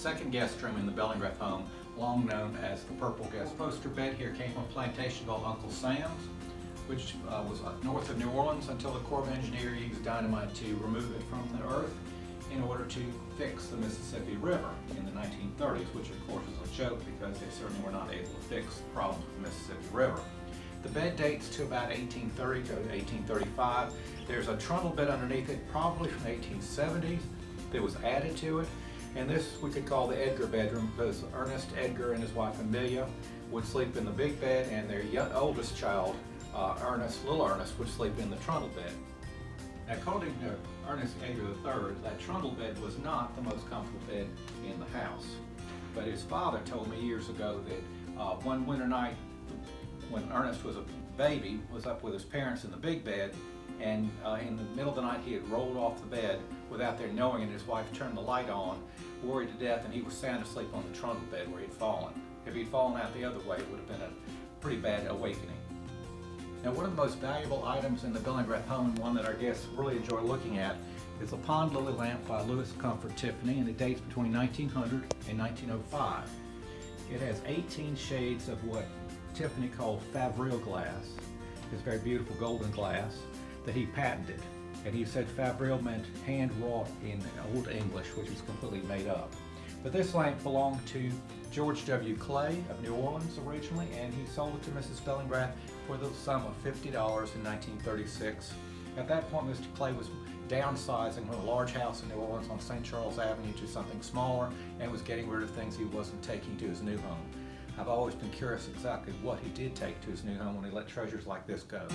second guest room in the Bellingrath home, long known as the Purple Guest Poster bed. Here came from a plantation called Uncle Sam's, which was north of New Orleans until the Corps of Engineers used dynamite to remove it from the earth in order to fix the Mississippi River in the 1930s, which of course is a joke because they certainly were not able to fix the problems with the Mississippi River. The bed dates to about 1830 to 1835. There's a trundle bed underneath it, probably from the 1870s, that was added to it. And this we could call the Edgar bedroom because Ernest Edgar and his wife Amelia would sleep in the big bed, and their oldest child, little Ernest, would sleep in the trundle bed. According to Ernest Edgar III, that trundle bed was not the most comfortable bed in the house. But his father told me years ago that one winter night when Ernest was a baby, was up with his parents in the big bed, and in the middle of the night he had rolled off the bed without their knowing, and his wife turned the light on, worried to death, and he was sound asleep on the trundle bed where he'd fallen. If he'd fallen out the other way, it would have been a pretty bad awakening. Now, one of the most valuable items in the Bellingrath home, and one that our guests really enjoy looking at, is a pond lily lamp by Louis Comfort Tiffany, and it dates between 1900 and 1905. It has 18 shades of what Tiffany called Favril glass. It's very beautiful golden glass that he patented. And he said Favril meant hand wrought in Old English, which was completely made up. But this lamp belonged to George W. Clay of New Orleans originally, and he sold it to Mrs. Bellingrath for the sum of $50 in 1936. At that point, Mr. Clay was downsizing from a large house in New Orleans on St. Charles Avenue to something smaller, and was getting rid of things he wasn't taking to his new home. I've always been curious exactly what he did take to his new home when he let treasures like this go.